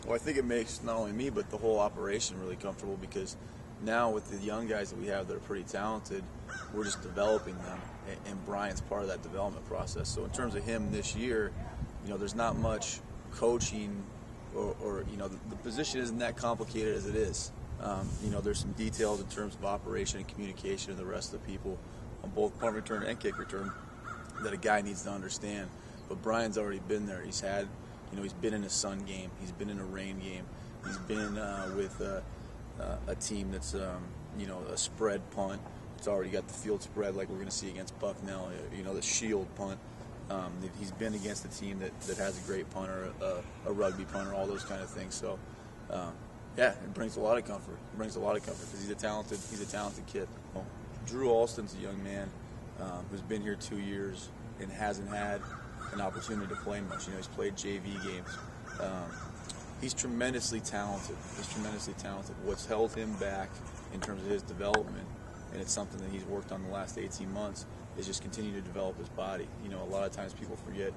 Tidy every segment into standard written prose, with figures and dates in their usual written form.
Well, I think it makes not only me but the whole operation really comfortable, because now with the young guys that we have that are pretty talented, we're just developing them, and Brian's part of that development process. So in terms of him this year, there's not much coaching, or the position isn't that complicated as it is. There's some details in terms of operation and communication of the rest of the people on both punt return and kick return that a guy needs to understand. But Brian's already been there. He's had, he's been in a sun game. He's been in a rain game. He's been with a team that's, a spread punt. It's already got the field spread like we're going to see against Bucknell, the shield punt. He's been against a team that has a great punter, a rugby punter, all those kind of things. So, yeah, it brings a lot of comfort. It brings a lot of comfort because he's a talented kid. Well, Drew Alston's a young man who's been here 2 years and hasn't had an opportunity to play much. He's played JV games. He's tremendously talented. What's held him back in terms of his development, and it's something that he's worked on the last 18 months, is just continue to develop his body. A lot of times people forget.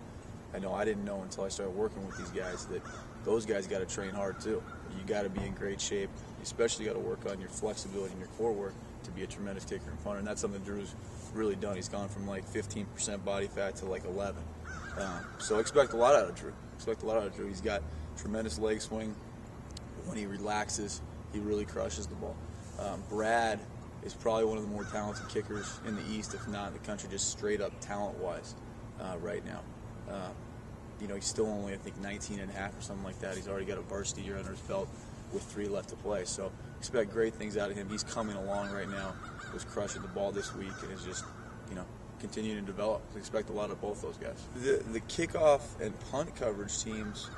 I know I didn't know until I started working with these guys that those guys got to train hard too. You got to be in great shape. You especially got to work on your flexibility and your core work to be a tremendous kicker and punter, and that's something Drew's really done. He's gone from like 15% body fat to like 11. So expect a lot out of Drew. He's got tremendous leg swing. When he relaxes, he really crushes the ball. Brad is probably one of the more talented kickers in the East, if not in the country, just straight up talent-wise right now. He's still only, I think, 19 and a half or something like that. He's already got a varsity year under his belt with 3 left to play. So expect great things out of him. He's coming along right now. Was crushing the ball this week and is just, continuing to develop. So expect a lot of both those guys. The kickoff and punt coverage teams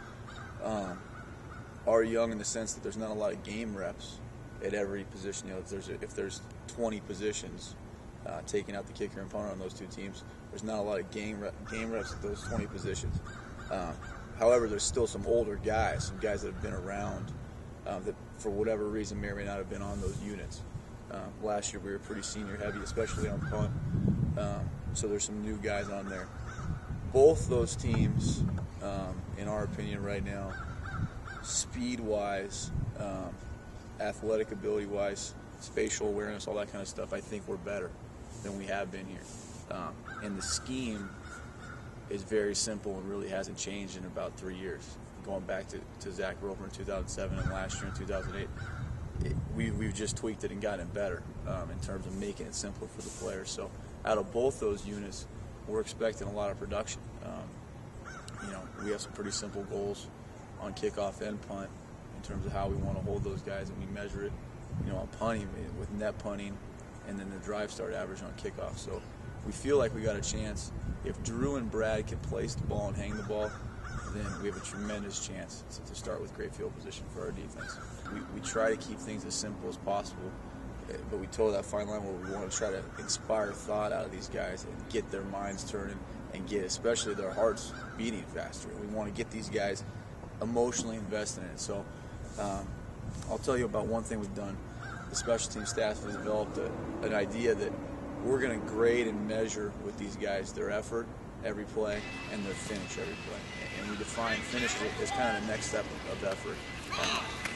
are young in the sense that there's not a lot of game reps at every position. If there's 20 positions, taking out the kicker and punter on those 2 teams, there's not a lot of game reps at those 20 positions. However, there's still some older guys, some guys that have been around that for whatever reason may or may not have been on those units. Last year we were pretty senior heavy, especially on punt. So there's some new guys on there. Both those teams, in our opinion right now, speed-wise, athletic ability-wise, spatial awareness, all that kind of stuff, I think we're better than we have been here. And the scheme is very simple and really hasn't changed in about 3 years. Going back to Zach Roper in 2007 and last year in 2008, we've just tweaked it and gotten it better in terms of making it simpler for the players. So out of both those units, we're expecting a lot of production. We have some pretty simple goals on kickoff and punt in terms of how we want to hold those guys, and we measure it, on punting with net punting, and then the drive start average on kickoff. So we feel like we got a chance. If Drew and Brad can place the ball and hang the ball, then we have a tremendous chance to start with great field position for our defense. We try to keep things as simple as possible, but we toe that fine line where we want to try to inspire thought out of these guys and get their minds turning and get especially their hearts beating faster. We want to get these guys emotionally invested in it. So I'll tell you about one thing we've done. The special team staff has developed an idea that we're going to grade and measure with these guys their effort every play and their finish every play. And we define finish as kind of the next step of effort.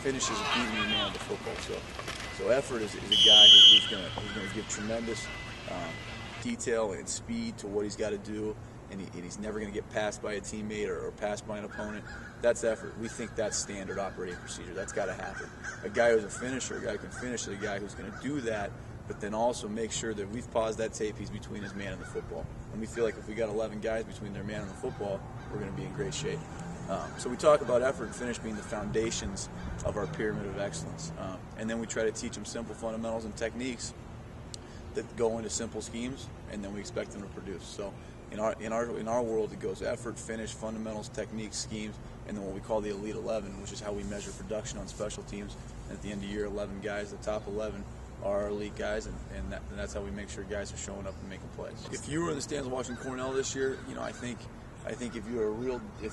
Finish is beating your man on the football. So effort is a guy who's going to give tremendous detail and speed to what he's got to do, and he's never going to get passed by a teammate or passed by an opponent. That's effort. We think that's standard operating procedure. That's got to happen. A guy who's a finisher, a guy who can finish, is a guy who's going to do that, but then also make sure that we've paused that tape, he's between his man and the football. And we feel like if we got 11 guys between their man and the football, we're going to be in great shape. So we talk about effort and finish being the foundations of our pyramid of excellence. And then we try to teach them simple fundamentals and techniques that go into simple schemes, and then we expect them to produce. So in our world, it goes effort, finish, fundamentals, techniques, schemes, and then what we call the Elite 11, which is how we measure production on special teams. And at the end of the year, 11 guys, the top 11 are our elite guys, and that's how we make sure guys are showing up and making plays. If you were in the stands watching Cornell this year, I think if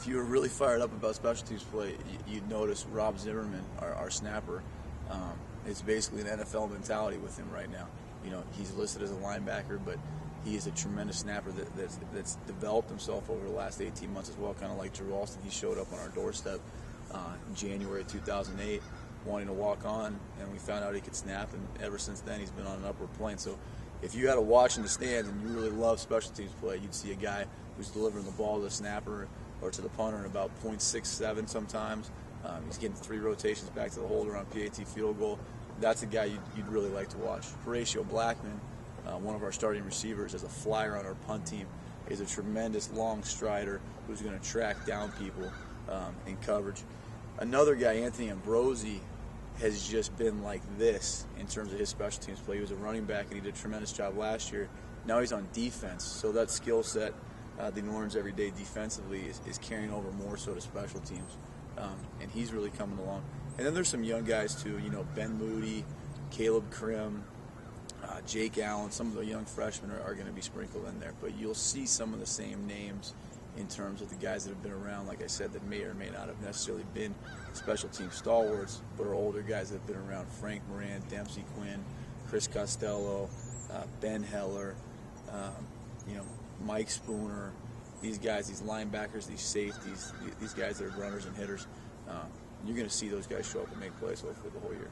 you were really fired up about special teams play, you'd notice Rob Zimmerman, our snapper. It's basically an NFL mentality with him right now. He's listed as a linebacker, but he is a tremendous snapper that's developed himself over the last 18 months as well, kind of like Drew Alston. He showed up on our doorstep in January of 2008, wanting to walk on, and we found out he could snap, and ever since then he's been on an upward plane. So if you had to watch in the stands and you really love special teams play, you'd see a guy who's delivering the ball to the snapper or to the punter in about .67 sometimes. He's getting 3 rotations back to the holder on PAT field goal. That's a guy you'd really like to watch. Horatio Blackman, one of our starting receivers, as a flyer on our punt team, is a tremendous long strider who's going to track down people in coverage. Another guy, Anthony Ambrosi, has just been like this in terms of his special teams play. He was a running back, and he did a tremendous job last year. Now he's on defense, so that skill set the New Orleans every day defensively is carrying over more so to special teams, and he's really coming along. And then there's some young guys too, Ben Moody, Caleb Krim, Jake Allen. Some of the young freshmen are going to be sprinkled in there, but you'll see some of the same names in terms of the guys that have been around, like I said, that may or may not have necessarily been special team stalwarts, but are older guys that have been around. Frank Moran, Dempsey Quinn, Chris Costello, Ben Heller, Mike Spooner, these guys, these linebackers, these safeties, these guys that are runners and hitters. You're going to see those guys show up and make plays hopefully the whole year.